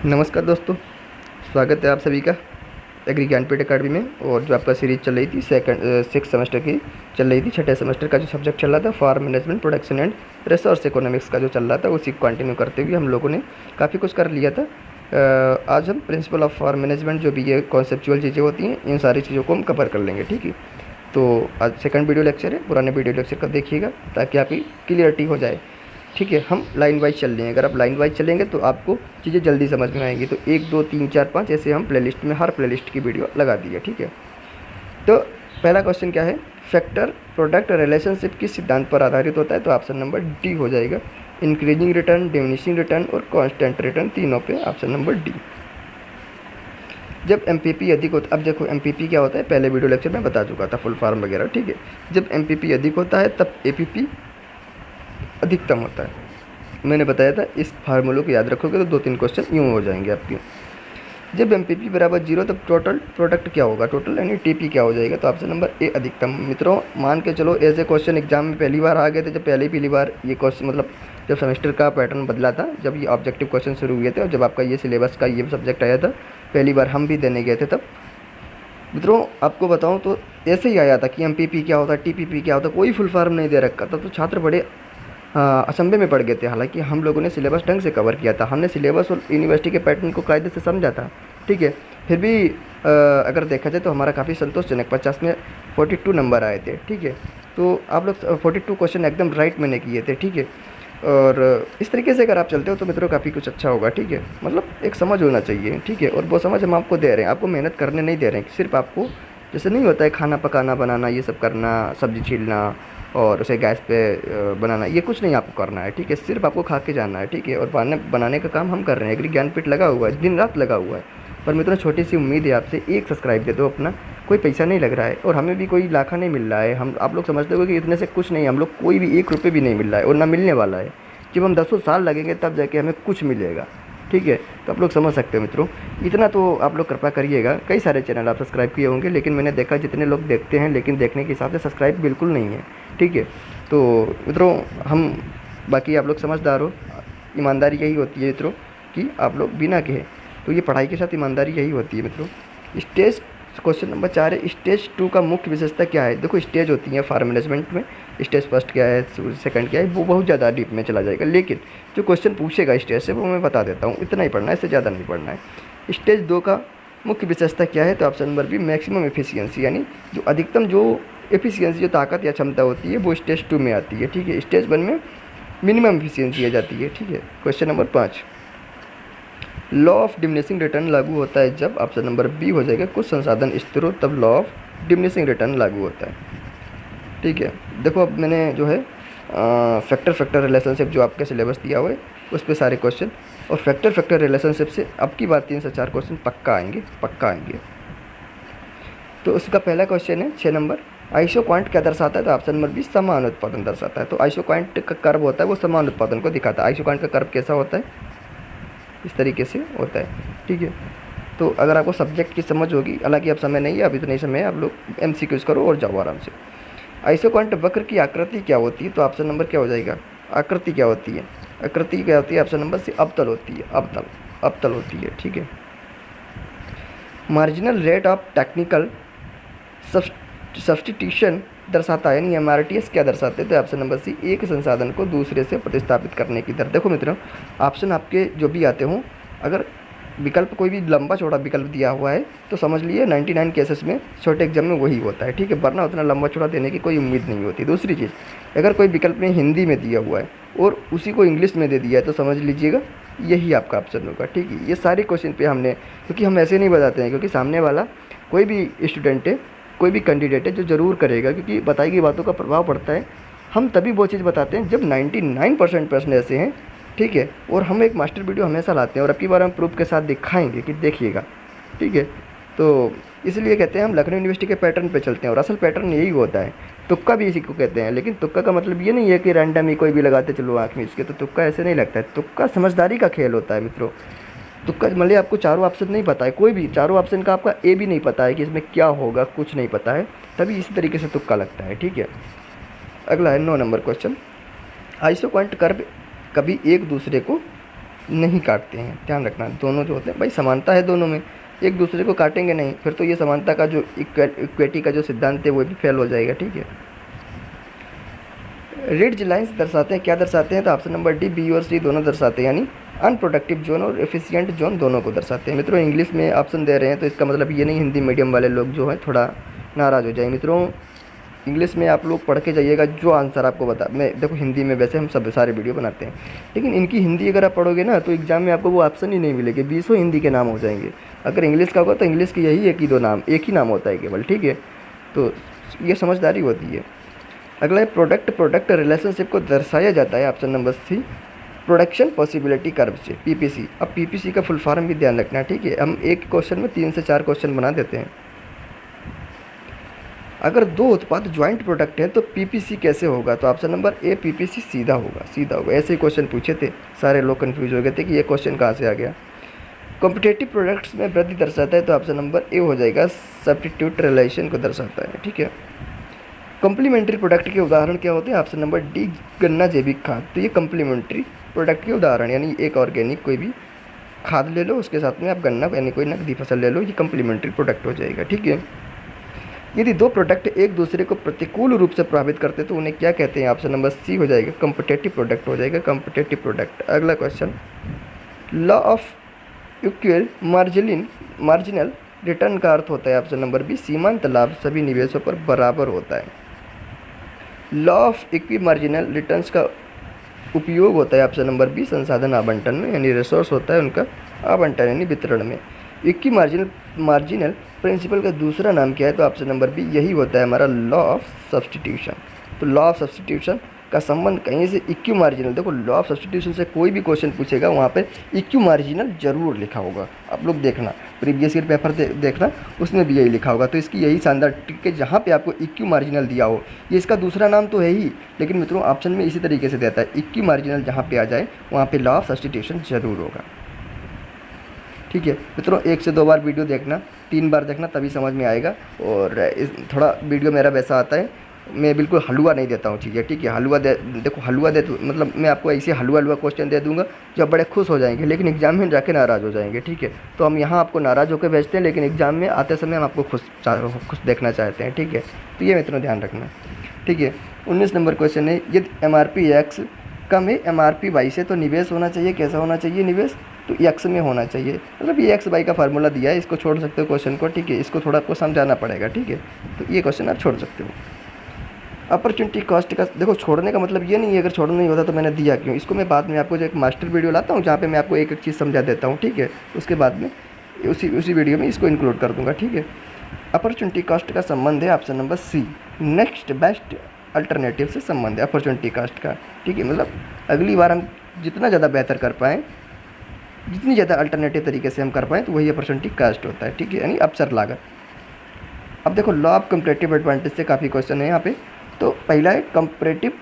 नमस्कार दोस्तों, स्वागत है आप सभी का एग्री ज्ञानपीठ अकाडमी में। और जो आपका सीरीज़ चल रही थी सिक्स सेमेस्टर की चल रही थी, छठे सेमेस्टर का जो सब्जेक्ट चल रहा था farm management production and resource economics का जो चल रहा था, उसी को कंटिन्यू करते हुए हम लोगों ने काफ़ी कुछ कर लिया था। आज हम प्रिंसिपल ऑफ फार्म मैनेजमेंट जो भी ये कॉन्सेप्चुअल चीज़ें होती हैं, इन सारी चीज़ों को हम कवर कर लेंगे। ठीक है, तो आज सेकंड वीडियो लेक्चर है, पुराने वीडियो लेक्चर का देखिएगा ताकि आपकी क्लियरिटी हो जाए। ठीक है, हम लाइन वाइज चल रहे हैं। अगर आप लाइन वाइज चलेंगे तो आपको चीज़ें जल्दी समझ में आएंगी। तो 1 2 3 4 5 ऐसे हम प्लेलिस्ट में हर प्लेलिस्ट की वीडियो लगा दी है। ठीक है, तो पहला क्वेश्चन क्या है, फैक्टर प्रोडक्ट रिलेशनशिप किस सिद्धांत पर आधारित होता है? तो ऑप्शन नंबर डी हो जाएगा। इंक्रीजिंग रिटर्न, डिमिनिशिंग रिटर्न और कांस्टेंट रिटर्न, तीनों पे ऑप्शन नंबर डी। जब एमपीपी अधिक होता, अब देखो एमपीपी क्या होता है, पहले वीडियो लेक्चर में बता चुका था, फुल फॉर्म वगैरह। ठीक है, जब एमपीपी अधिक होता है तब एपीपी अधिकतम होता है। मैंने बताया था, इस फार्मूलों को याद रखोगे तो 2-3 क्वेश्चन यूँ हो जाएंगे आपके। जब एमपीपी बराबर 0 तब टोटल प्रोडक्ट क्या होगा, टोटल यानी टीपी क्या हो जाएगा? तो ऑप्शन नंबर ए अधिकतम। मित्रों मान के चलो ऐसे क्वेश्चन एग्जाम में पहली बार आ गए थे, जब पहली बार ये क्वेश्चन मतलब जब सेमेस्टर का पैटर्न बदला था, जब ये ऑब्जेक्टिव क्वेश्चन शुरू हुए थे और जब आपका ये सिलेबस का ये सब्जेक्ट आया था, पहली बार हम भी देने गए थे, तब मित्रों आपको बताऊं तो ऐसे ही आया था कि एमपीपी क्या होता है, टीपीपी क्या होता है, कोई फुल फॉर्म नहीं दे रखा था। तो छात्र बड़े अचंभे में पड़ गए थे। हालांकि हम लोगों ने सिलेबस ढंग से कवर किया था, हमने सिलेबस और यूनिवर्सिटी के पैटर्न को कायदे से समझा था। ठीक है, फिर भी अगर देखा जाए तो हमारा काफ़ी संतोषजनक 50 में 42 नंबर आए थे। ठीक है, तो आप लोग 42 क्वेश्चन एकदम राइट मैंने किए थे। ठीक है, और इस तरीके से अगर आप चलते हो तो मित्रों काफ़ी कुछ अच्छा होगा। ठीक है, मतलब एक समझ होना चाहिए। ठीक है, और वो समझ हम आपको दे रहे हैं, आपको मेहनत करने नहीं दे रहे हैं। सिर्फ आपको जैसे नहीं होता है खाना पकाना बनाना ये सब करना, सब्ज़ी छीलना और उसे गैस पे बनाना, ये कुछ नहीं आपको करना है। ठीक है, सिर्फ आपको खा के जाना है। ठीक है, और बनाने का काम हम कर रहे हैं, एग्री ज्ञानपीठ लगा हुआ है, दिन रात लगा हुआ है। पर मित्रों छोटी सी उम्मीद है आपसे, एक सब्सक्राइब दे दो अपना, कोई पैसा नहीं लग रहा है और हमें भी कोई लाखा नहीं मिल रहा है। हम आप लोग समझते हो कि इतने से कुछ नहीं, हम लोग कोई भी 1 रुपये भी नहीं मिल रहा है और ना मिलने वाला है। जब हम 10 साल लगेंगे तब जाके हमें कुछ मिलेगा। ठीक है, तो आप लोग समझ सकते हो मित्रों, इतना तो आप लोग कृपा करिएगा। कई सारे चैनल आप सब्सक्राइब किए होंगे, लेकिन मैंने देखा जितने लोग देखते हैं लेकिन देखने के हिसाब से सब्सक्राइब बिल्कुल नहीं है। ठीक है, तो मित्रों हम बाकी आप लोग समझदार हो, ईमानदारी यही होती है मित्रों कि आप लोग बिना कहे, तो ये पढ़ाई के साथ ईमानदारी यही होती है मित्रों। स्टेज क्वेश्चन नंबर 4 है, स्टेज 2 का मुख्य विशेषता क्या है? देखो स्टेज होती है फार्म मैनेजमेंट में, स्टेज फर्स्ट क्या है, सेकंड क्या है, वो बहुत ज़्यादा डीप में चला जाएगा। लेकिन जो क्वेश्चन पूछेगा स्टेज से वो मैं बता देता हूँ, इतना ही पढ़ना है, इससे ज़्यादा नहीं पढ़ना है। स्टेज 2 का मुख्य विशेषता क्या है? तो option number B maximum efficiency, यानी जो अधिकतम जो एफिशिएंसी, जो ताकत या क्षमता होती है वो स्टेज 2 में आती है। ठीक है, स्टेज 1 में मिनिमम एफिशिएंसी आ जाती है। ठीक है, question number 5, law of diminishing return लागू होता है जब, ऑप्शन नंबर बी हो जाएगा, कुछ संसाधन स्थिर हो तब लॉ ऑफ डिमिनिशिंग रिटर्न लागू होता है। ठीक है, देखो अब मैंने जो है फैक्टर रिलेशनशिप जो आपका सिलेबस दिया हुआ है उस पर सारे क्वेश्चन, और फैक्टर रिलेशनशिप से अब की बात 3 से 4 क्वेश्चन पक्का आएंगे। तो उसका पहला क्वेश्चन है 6 नंबर, आइसो क्वांट क्या दर्शाता है? तो ऑप्शन नंबर बी समान उत्पादन दर्शाता है। तो आइसो क्वांट का कर्व होता है वो समान उत्पादन को दिखाता है। आइसो क्वांट का कर्व कैसा होता है? इस तरीके से होता है। ठीक है, तो अगर आपको सब्जेक्ट की समझ होगी, हालांकि अब समय नहीं है, अब इतना ही समय है, आप लोग एमसीक्यूज करो और जाओ आराम से। आइसोक्वांट वक्र की आकृति क्या होती है? तो ऑप्शन नंबर क्या हो जाएगा, आकृति क्या होती है? आकृति क्या होती है? ऑप्शन नंबर सी अवतल होती है, अवतल होती है। ठीक है, marginal rate of technical substitution दर्शाता है, यानी एमआरटीएस क्या दर्शाते हैं? तो ऑप्शन नंबर सी एक संसाधन को दूसरे से प्रतिस्थापित करने की दर। देखो मित्रों, ऑप्शन आपके जो भी आते हों, अगर विकल्प कोई भी लंबा चौड़ा विकल्प दिया हुआ है तो समझ लिए 99 केसेस में छोटे एग्जाम में वही होता है। ठीक है, वरना उतना लंबा चौड़ा देने की कोई उम्मीद नहीं होती। दूसरी चीज़, अगर कोई विकल्प में हिंदी में दिया हुआ है और उसी को इंग्लिश में दे दिया है तो समझ लीजिएगा यही आपका ऑप्शन होगा। ठीक है, ये सारे क्वेश्चन पे हमने, क्योंकि हम ऐसे नहीं बताते हैं, क्योंकि सामने वाला कोई भी स्टूडेंट है, कोई भी कैंडिडेट है जो ज़रूर करेगा, क्योंकि बताई गई बातों का प्रभाव पड़ता है। हम तभी वो चीज़ बताते हैं जब 99% प्रश्न ऐसे हैं। ठीक है, और हम एक मास्टर वीडियो हमेशा लाते हैं और अब की बार हम प्रूफ के साथ दिखाएंगे कि देखिएगा। ठीक है, तो इसलिए कहते हैं हम लखनऊ यूनिवर्सिटी के पैटर्न पे चलते हैं और असल पैटर्न यही होता है। तुक्का भी इसी को कहते हैं, लेकिन तुक्का का मतलब ये नहीं है कि रैंडम ही कोई भी लगाते चलो आँख में इसके, तो तुक्का ऐसे नहीं लगता है। तुक्का समझदारी का खेल होता है मित्रों। तुक्का मतलब आपको चारों ऑप्शन नहीं पता है, कोई भी चारों ऑप्शन का आपका ए भी नहीं पता है कि इसमें क्या होगा, कुछ नहीं पता है, तभी इसी तरीके से तुक्का लगता है। ठीक है, अगला है 9 नंबर क्वेश्चन, आइसोक्वांट कर्व कभी एक दूसरे को नहीं काटते हैं, ध्यान रखना। दोनों जो होते हैं भाई समानता है दोनों में, एक दूसरे को काटेंगे नहीं, फिर तो ये समानता का जो इक्विटी का जो सिद्धांत है वो भी फेल हो जाएगा, ठीक है। रिड्ज लाइंस दर्शाते हैं, क्या दर्शाते हैं? तो ऑप्शन नंबर डी, बी और सी दोनों दर्शाते हैं, यानी अनप्रोडक्टिव जोन और एफिशिएंट जोन दोनों को दर्शाते हैं। मित्रों इंग्लिश में ऑप्शन दे रहे हैं तो इसका मतलब ये नहीं हिंदी मीडियम वाले लोग जो है थोड़ा नाराज़ हो जाए। मित्रों इंग्लिश में आप लोग पढ़ के जाइएगा, जो आंसर आपको बता, मैं देखो हिंदी में वैसे हम सब सारे वीडियो बनाते हैं, लेकिन इनकी हिंदी अगर आप पढ़ोगे ना तो एग्जाम में आपको वो ऑप्शन ही नहीं मिलेंगे, 20 हिंदी के नाम हो जाएंगे। अगर इंग्लिश का होगा तो इंग्लिश की यही एक ही दो नाम, एक ही नाम होता है केवल, ठीक है। तो ये समझदारी होती है। अगला है प्रोडक्ट रिलेशनशिप को दर्शाया जाता है, option number C, production possibility curve से, पीपीसी। अब पीपीसी का फुल फॉर्म भी ध्यान रखना है, ठीक है। हम एक क्वेश्चन में 3 से 4 क्वेश्चन बना देते हैं। अगर दो उत्पाद ज्वाइंट प्रोडक्ट है तो पीपीसी कैसे होगा? तो ऑप्शन नंबर ए, पीपीसी सीधा होगा। ऐसे ही क्वेश्चन पूछे थे, सारे लोग कंफ्यूज हो गए थे कि ये क्वेश्चन कहाँ से आ गया। कॉम्पिटेटिव प्रोडक्ट्स में वृद्धि दर्शाता है, तो ऑप्शन नंबर ए हो जाएगा, सब्स्टिट्यूट रिलेशन को दर्शाता है, ठीक है। कम्प्लीमेंट्री प्रोडक्ट के उदाहरण क्या होते हैं? ऑप्शन नंबर डी, गन्ना जैविक खाद। तो ये कम्प्लीमेंट्री प्रोडक्ट के उदाहरण, यानी एक ऑर्गेनिक कोई भी खाद ले लो, उसके साथ में आप गन्ना यानी कोई नकदी फसल ले लो, ये कम्प्लीमेंट्री प्रोडक्ट हो जाएगा, ठीक है। यदि दो प्रोडक्ट एक दूसरे को प्रतिकूल रूप से प्रभावित करते तो उन्हें क्या कहते हैं? ऑप्शन नंबर सी हो जाएगा, कम्पिटेटिव प्रोडक्ट हो जाएगा, कम्पिटेटिव प्रोडक्ट। अगला question, law of equal marginal return का अर्थ होता है, ऑप्शन नंबर बी, सीमांत लाभ सभी निवेशों पर बराबर होता है। Law of equi marginal returns का उपयोग होता है, ऑप्शन नंबर बी, संसाधन आवंटन में, यानी रिसोर्स होता है उनका आवंटन यानी वितरण में। इक्वी मार्जिनल प्रिंसिपल का दूसरा नाम क्या है? तो ऑप्शन नंबर बी यही होता है हमारा, लॉ ऑफ सब्स्टिट्यूशन। तो लॉ ऑफ सब्स्टिट्यूशन का संबंध कहीं से इक्वी मार्जिनल, देखो लॉ ऑफ सब्स्टिट्यूशन से कोई भी क्वेश्चन पूछेगा वहाँ पे इक्वी मार्जिनल जरूर लिखा होगा, आप लोग देखना प्रीवियस ईयर पेपर देखना, उसमें भी यही लिखा होगा। तो इसकी यही शानदार ट्रिक है, जहाँ पे आपको इक्वी मार्जिनल दिया हो, ये इसका दूसरा नाम तो है ही, लेकिन मित्रों ऑप्शन में इसी तरीके से देता है, इक्वी मार्जिनल जहाँ पे आ जाए वहाँ पे लॉ ऑफ सब्स्टिट्यूशन जरूर होगा, ठीक है। मित्रों 1 से 2 बार वीडियो देखना, 3 बार देखना, तभी समझ में आएगा। और थोड़ा वीडियो मेरा वैसा आता है, मैं बिल्कुल हलवा नहीं देता हूँ चीज़ें, ठीक है। हलवा देखो हलवा दे मतलब मैं आपको ऐसे हलवा क्वेश्चन दे दूंगा जो आप बड़े खुश हो जाएंगे, लेकिन एग्जाम में जाके नाराज़ हो जाएंगे, ठीक है। तो हम यहाँ आपको नाराज़ होकर भेजते हैं, लेकिन एग्जाम में आते समय हम आपको खुश देखना चाहते हैं, ठीक है। तो ये मित्रों ध्यान रखना, ठीक है। 19 नंबर क्वेश्चन है, यदि MRP X कम है MRP Y से तो निवेश होना चाहिए, कैसा होना चाहिए निवेश? तो X में होना चाहिए। मतलब ये XY का फार्मूला दिया है, इसको छोड़ सकते हो क्वेश्चन को, ठीक है। इसको थोड़ा आपको समझाना पड़ेगा, ठीक है। तो ये क्वेश्चन आप छोड़ सकते हो। अपॉर्चुनिटी कॉस्ट का, देखो छोड़ने का मतलब ये नहीं है अगर छोड़ना नहीं होता तो मैंने दिया क्यों, इसको मैं बाद में आपको जो एक मास्टर वीडियो लाता हूँ जहाँ पे मैं आपको एक एक चीज़ समझा देता हूँ, ठीक है। उसके बाद में उसी वीडियो में इसको इंक्लूड कर दूँगा, ठीक है। अपॉर्चुनिटी कॉस्ट का संबंध है option number C, next best alternative से संबंध है अपॉर्चुनिटी कॉस्ट का, ठीक है। मतलब अगली बार हम जितना ज़्यादा बेहतर कर पाएँ, जितनी ज़्यादा अल्टरनेटिव तरीके से हम कर पाएँ, तो वही अपॉर्चुनिटी कॉस्ट होता है, ठीक है, यानी अवसर लागत। अब देखो लॉ ऑफ कंपैरेटिव एडवांटेज से काफ़ी क्वेश्चन है यहाँ पे। तो पहला है कंपैरेटिव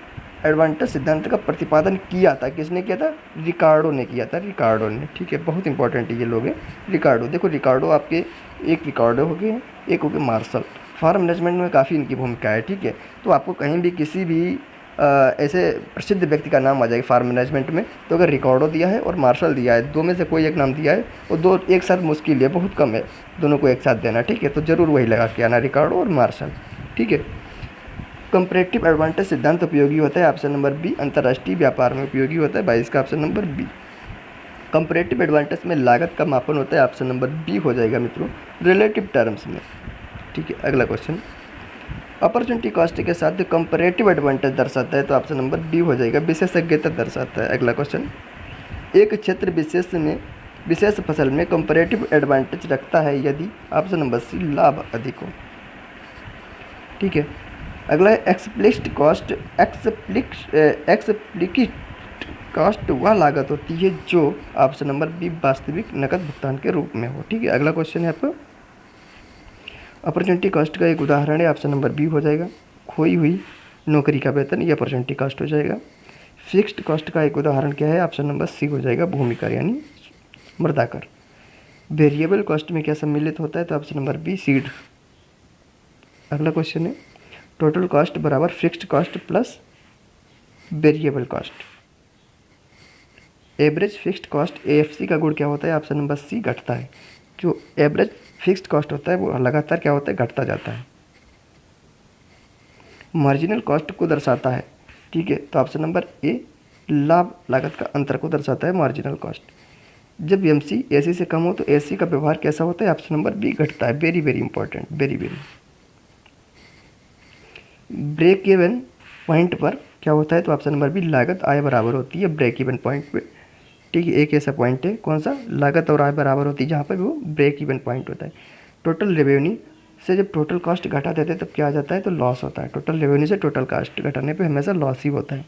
एडवांटेज सिद्धांत का प्रतिपादन किया था, किसने किया था? रिकार्डो ने किया था, रिकार्डो ने, ठीक है। बहुत इंपॉर्टेंट है ये लोग हैं, रिकार्डो। देखो रिकार्डो आपके एक रिकार्डो हो गए, एक हो गए मार्शल। फार्म मैनेजमेंट में काफ़ी इनकी भूमिका है, ठीक है। तो आपको कहीं भी किसी भी ऐसे प्रसिद्ध व्यक्ति का नाम आ जाएगा फार्म मैनेजमेंट में, तो अगर रिकार्डो दिया है और मार्शल दिया है, दो में से कोई एक नाम दिया है, और दो एक साथ मुश्किल है, बहुत कम है दोनों को एक साथ देना, ठीक है। तो ज़रूर वही लगा के आना, रिकार्डो और मार्शल, ठीक है। कंपैरेटिव एडवांटेज सिद्धांत उपयोगी होता है, ऑप्शन नंबर बी, अंतर्राष्ट्रीय व्यापार में उपयोगी होता है, 22 का option number B. Comparative advantage में लागत का मापन होता है, ऑप्शन नंबर बी हो जाएगा मित्रों, रिलेटिव टर्म्स में, ठीक है। अगला क्वेश्चन, अपॉर्चुनिटी कॉस्ट के साथ कंपैरेटिव एडवांटेज दर्शाता है, तो ऑप्शन नंबर बी हो जाएगा, विशेषज्ञता दर्शाता है। अगला क्वेश्चन, एक क्षेत्र विशेष फसल में कंपैरेटिव एडवांटेज रखता है यदि, ऑप्शन नंबर सी, लाभ अधिक हो, ठीक है। अगला है एक्सप्लिसिट कॉस्ट। एक्सप्लिसिट कॉस्ट वह लागत होती है जो, ऑप्शन नंबर बी, वास्तविक नकद भुगतान के रूप में हो, ठीक है। अगला क्वेश्चन है आपका, अपॉर्चुनिटी कॉस्ट का एक उदाहरण है, ऑप्शन नंबर बी हो जाएगा, खोई हुई नौकरी का वेतन, ये अपॉर्चुनिटी कॉस्ट हो जाएगा। फिक्स्ड कॉस्ट का एक उदाहरण क्या है? ऑप्शन नंबर सी हो जाएगा, भूमि कर यानी मृदा कर। वेरिएबल कॉस्ट में क्या सम्मिलित होता है? तो ऑप्शन नंबर बी, सीड। अगला क्वेश्चन है, टोटल कॉस्ट बराबर fixed cost plus variable cost. Average fixed cost AFC का गुण क्या होता है? ऑप्शन नंबर सी, घटता है। जो एवरेज फिक्स्ड कॉस्ट होता है वो लगातार क्या होता है? घटता जाता है। मार्जिनल कॉस्ट को दर्शाता है, ठीक है, तो ऑप्शन नंबर ए, लाभ लागत का अंतर को दर्शाता है मार्जिनल कॉस्ट। जब एमसी एसी से कम हो तो एसी का व्यवहार कैसा होता है? ऑप्शन नंबर बी, घटता है। Very very important, very very. Break even point पर क्या होता है? तो ऑप्शन नंबर बी, लागत आय बराबर होती है ब्रेक इवन पॉइंट पे, ठीक है। एक ऐसा पॉइंट है, कौन सा? लागत और आय बराबर होती है, जहाँ पर वो ब्रेक इवन पॉइंट होता है। टोटल रेवेन्यू से जब टोटल कॉस्ट घटा देते हैं तब क्या आ जाता है? तो लॉस होता है। टोटल रेवेन्यू से टोटल कॉस्ट घटाने पे हमेशा लॉस ही होता है,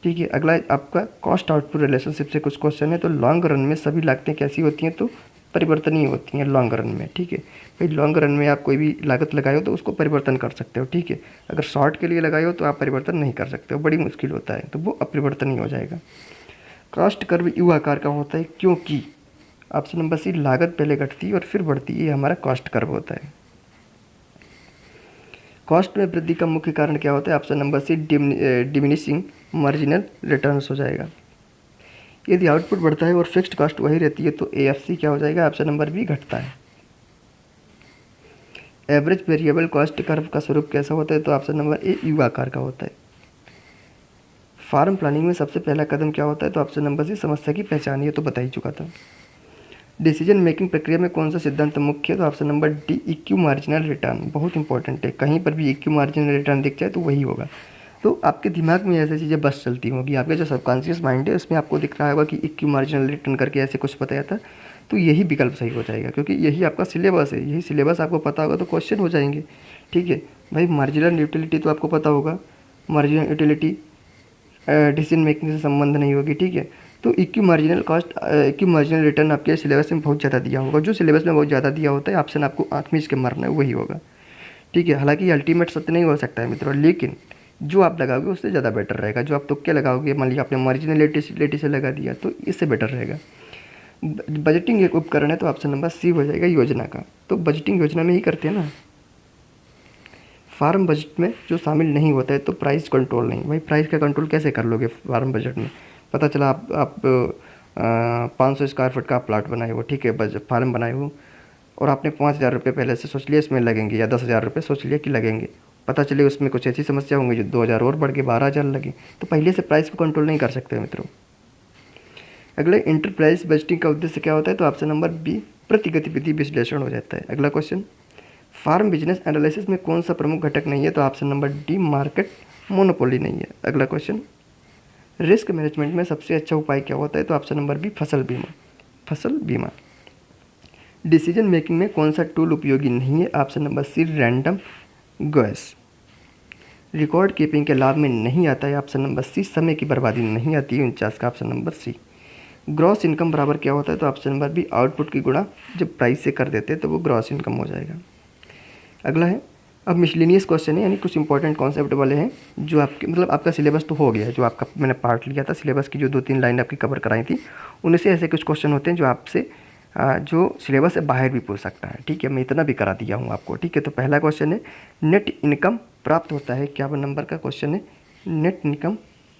ठीक है। अगला आपका कॉस्ट आउटपुट रिलेशनशिप से कुछ क्वेश्चन है। तो लॉन्ग रन में सभी लागतें कैसी होती हैं? तो परिवर्तनीय होती हैं लॉन्ग रन में, ठीक है भाई। लॉन्ग रन में आप कोई भी लागत लगाए हो तो उसको परिवर्तन कर सकते हो, ठीक है। अगर शॉर्ट के लिए लगाए हो तो आप परिवर्तन नहीं कर सकते हो, बड़ी मुश्किल होता है, तो वो अपरिवर्तनीय हो जाएगा। कॉस्ट कर्व यू आकार का होता है क्योंकि ऑप्शन नंबर सी, लागत पहले घटती है और फिर बढ़ती है, ये हमारा कॉस्ट कर्व होता है। कॉस्ट में वृद्धि का मुख्य कारण क्या होता है? Option number C, diminishing marginal returns हो जाएगा। यदि आउटपुट बढ़ता है और फिक्स्ड कॉस्ट वही रहती है तो एएफसी क्या हो जाएगा? ऑप्शन नंबर बी, घटता है। एवरेज वेरिएबल कॉस्ट कर्व का स्वरूप कैसा होता है? तो ऑप्शन नंबर ए, यू आकार का होता है। फार्म प्लानिंग में सबसे पहला कदम क्या होता है? तो ऑप्शन नंबर सी, समस्या की पहचान, ये तो बता ही चुका था। डिसीजन मेकिंग प्रक्रिया में कौन सा सिद्धांत मुख्य है? तो option number D, equimarginal return, बहुत इंपॉर्टेंट है। कहीं पर भी इक्यू मार्जिनल रिटर्न दिख जाए तो वही होगा। तो आपके दिमाग में ऐसी चीज़ें बस चलती होंगी, आपके जो सबकॉन्शियस माइंड है उसमें आपको दिख रहा होगा कि इक्यू मार्जिनल रिटर्न करके ऐसे कुछ बताया था, तो यही विकल्प सही हो जाएगा, क्योंकि यही आपका सिलेबस है। यही सिलेबस आपको पता होगा तो क्वेश्चन हो जाएंगे, ठीक है भाई। मार्जिनल यूटिलिटी तो आपको पता होगा, मार्जिनल यूटिलिटी डिसीजन मेकिंग से संबंध नहीं होगी, ठीक है। तो इक्यू मार्जिनल कॉस्ट, इक्यू मार्जिनल रिटर्न आपके सिलेबस में बहुत ज़्यादा दिया होगा। जो सिलेबस में बहुत ज़्यादा दिया होता है, ऑप्शन आपको आँख मीच के मारना है, वही होगा, ठीक है। हालांकि अल्टीमेट सत्य नहीं हो सकता है मित्रों, लेकिन जो आप लगाओगे उससे ज़्यादा बेटर रहेगा। जो आप तुक्के लगाओगे, मान लीजिए आपने मार्जिनलिटी से लगा दिया तो इससे बेटर रहेगा। बजटिंग एक उपकरण है, तो ऑप्शन नंबर सी हो जाएगा, योजना का। तो बजटिंग योजना में ही करते हैं ना। फार्म बजट में जो शामिल नहीं होता है तो प्राइस कंट्रोल नहीं। भाई प्राइस का कंट्रोल कैसे कर लोगे फार्म बजट में? पता चला आप 500 स्क्वायर फुट का प्लाट बनाए हो, ठीक है, बजट फार्म बनाए हो, और आपने 5,000 रुपये पहले से सोच लिया इसमें लगेंगे, या 10,000 रुपये सोच लिया कि लगेंगे। पता चले उसमें कुछ ऐसी समस्या होंगी जो 2,000 और बढ़ के 12,000 लगे, तो पहले से प्राइस को कंट्रोल नहीं कर सकते मित्रों। अगले, इंटरप्राइज बजटिंग का उद्देश्य क्या होता है? तो ऑप्शन नंबर बी, प्रति गतिविधि विश्लेषण हो जाता है। अगला क्वेश्चन, फार्म बिजनेस एनालिसिस में कौन सा प्रमुख घटक नहीं है? तो option number D, market monopoly नहीं है। अगला क्वेश्चन, रिस्क मैनेजमेंट में सबसे अच्छा उपाय क्या होता है? तो ऑप्शन नंबर बी, फसल बीमा, फसल बीमा। डिसीजन मेकिंग में कौन सा टूल उपयोगी नहीं है? Option number C, random guess. Record keeping के लाभ में नहीं आता है, ऑप्शन नंबर सी, समय की बर्बादी नहीं आती है 49 का, option number C. Gross income बराबर क्या होता है? तो ऑप्शन नंबर बी, आउटपुट की गुणा जब प्राइस से कर देते हैं तो वो ग्रॉस इनकम हो जाएगा। अगला है, अब मिसलिनियस क्वेश्चन है, यानी कुछ इंपॉर्टेंट कॉन्सेप्ट वाले हैं जो आपके, मतलब आपका सिलेबस तो हो गया है, जो आपका मैंने पार्ट लिया था सिलेबस की, जो 2-3 लाइन आपकी कवर कराई थी, उनमें से ऐसे कुछ क्वेश्चन होते हैं जो आपसे जो सिलेबस से बाहर भी पूछ सकता है, ठीक है। मैं इतना भी करा दिया हूँ आपको, ठीक है। तो पहला क्वेश्चन है, नेट इनकम प्राप्त होता है, क्या नंबर का क्वेश्चन है? नेट इनकम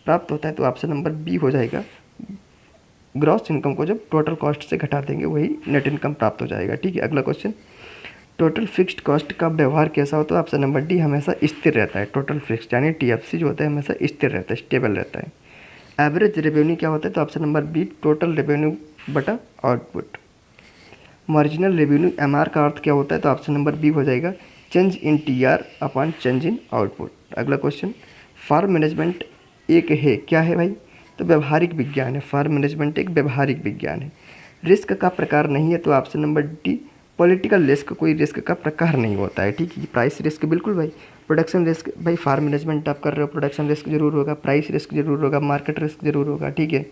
प्राप्त होता है, तो ऑप्शन नंबर बी हो जाएगा। ग्रॉस इनकम को जब टोटल कॉस्ट से घटा देंगे वही नेट इनकम प्राप्त हो जाएगा, ठीक है। अगला क्वेश्चन, टोटल फिक्स्ड कॉस्ट का व्यवहार कैसा होता है? ऑप्शन नंबर डी, हमेशा स्थिर रहता है। टोटल फिक्स्ड यानी टीएफसी जो होता है हमेशा स्थिर रहता है, स्टेबल रहता है। एवरेज रेवेन्यू क्या होता है? तो option number B, total revenue बटा आउटपुट। मार्जिनल रेवेन्यू एमआर का अर्थ क्या होता है? तो ऑप्शन नंबर बी हो जाएगा, change in TR upon change in output. अगला क्वेश्चन, फार्म मैनेजमेंट एक है, क्या है भाई? तो व्यवहारिक विज्ञान है। फार्म मैनेजमेंट एक व्यवहारिक विज्ञान है। रिस्क का प्रकार नहीं है, तो option number D, political risk कोई रिस्क का प्रकार नहीं होता है, ठीक है। प्राइस रिस्क बिल्कुल भाई, प्रोडक्शन रिस्क भाई फार्म मैनेजमेंट आप कर रहे हो, प्रोडक्शन रिस्क जरूर होगा, प्राइस रिस्क जरूर होगा, मार्केट रिस्क जरूर होगा, ठीक है।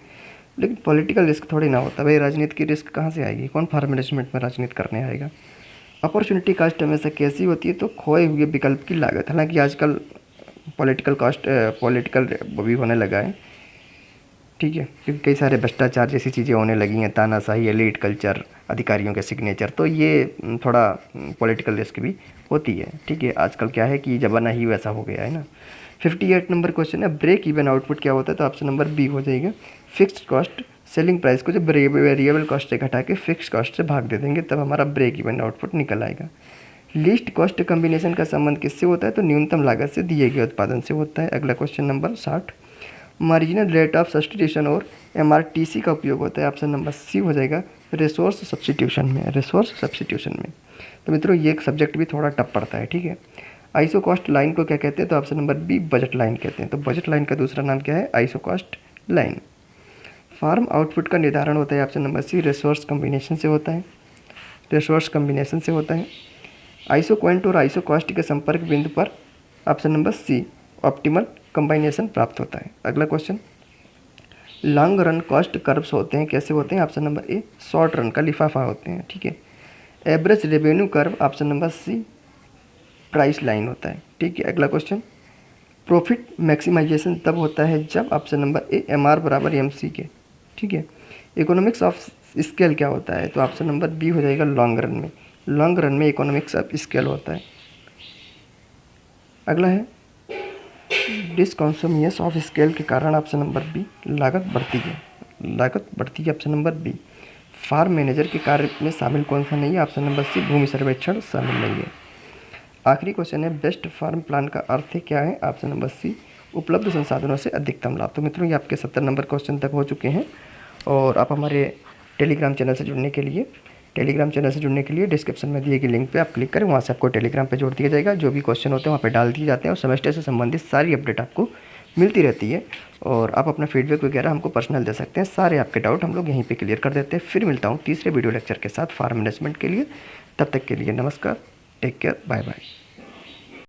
लेकिन पॉलिटिकल रिस्क थोड़ी ना होता भाई। राजनीति की रिस्क कहाँ से आएगी? कौन फार्म मैनेजमेंट में राजनीति करने आएगा? अपॉर्चुनिटी कॉस्ट हमेशा कैसी होती है? तो खोए हुए विकल्प की लागत। हालांकि आजकल पॉलिटिकल कॉस्ट पॉलिटिकल भी होने लगा है, ठीक है, क्योंकि कई सारे भ्रष्टाचार जैसी चीज़ें होने लगी हैं, तानाशाही, एलीट कल्चर, अधिकारियों के सिग्नेचर, तो ये थोड़ा पॉलिटिकल रिस्क भी होती है, ठीक है। आजकल क्या है कि ज़माना ही वैसा हो गया है ना। 58 नंबर क्वेश्चन है, ब्रेक इवन आउटपुट क्या होता है? तो ऑप्शन नंबर बी हो जाएगा, फिक्स्ड कॉस्ट सेलिंग प्राइस को जब वेरिएबल कॉस्ट से घटा के फिक्स कॉस्ट से भाग दे देंगे तब हमारा ब्रेक इवन आउटपुट निकल आएगा। लीस्ट कॉस्ट कम्बिनेशन का संबंध किससे होता है? तो न्यूनतम लागत से दिए गए उत्पादन से होता है। अगला question number 60, marginal rate of substitution और MRTC का उपयोग होता है। ऑप्शन नंबर सी हो जाएगा रिसोर्स सब्सटीट्यूशन में, रिसोर्स सब्सटीट्यूशन में। तो मित्रों ये एक सब्जेक्ट भी थोड़ा टफ पड़ता है, ठीक है। आइसो कॉस्ट लाइन को क्या कहते हैं? तो option number B budget line कहते हैं। तो बजट लाइन का दूसरा नाम क्या है? Isocost line. Farm output का निर्धारण होता है option number C resource combination से होता है, रिसोर्स कम्बिनेशन से होता है। आइसो क्वांट और आइसो कॉस्ट के संपर्क बिंदु पर option number C optimal combination प्राप्त होता है। अगला question, long run cost curves होते हैं, कैसे होते हैं? Option number A short run का लिफाफा होते हैं, ठीक है। Average revenue curve option number सी प्राइस लाइन होता है, ठीक है। अगला क्वेश्चन, प्रॉफिट मैक्सिमाइजेशन तब होता है जब ऑप्शन नंबर ए MR बराबर MC के, ठीक है। इकोनॉमिक्स ऑफ स्केल क्या होता है? तो ऑप्शन नंबर बी हो जाएगा लॉन्ग रन में, लॉन्ग रन में इकोनॉमिक्स ऑफ स्केल होता है। अगला है डिसकॉन्सोमियस ऑफ स्केल के कारण ऑप्शन नंबर बी लागत बढ़ती है, लागत बढ़ती है option number B. Farm manager के कार्य में शामिल कौन सा नहीं है? ऑप्शन नंबर सी भूमि सर्वेक्षण शामिल नहीं है। आखिरी क्वेश्चन है बेस्ट फार्म प्लान का अर्थ क्या है? ऑप्शन नंबर सी उपलब्ध संसाधनों से अधिकतम लाभ। तो मित्रों ये आपके 70 नंबर क्वेश्चन तक हो चुके हैं और आप हमारे टेलीग्राम चैनल से जुड़ने के लिए डिस्क्रिप्शन में दिए गए लिंक पे आप क्लिक करें, वहाँ से आपको टेलीग्राम पे जोड़ दिया जाएगा। जो भी क्वेश्चन होते हैं वहाँ पे डाल दिए जाते हैं और सेमेस्टर से संबंधित सारी अपडेट आपको मिलती रहती है और आप अपना फीडबैक वगैरह हमको पर्सनल दे सकते हैं। सारे आपके डाउट हम लोग यहीं पे क्लियर कर देते हैं। फिर मिलता हूँ तीसरे वीडियो लेक्चर के साथ फार्म मैनेजमेंट के लिए। तब तक के लिए नमस्कार, टेक केयर, बाय बाय।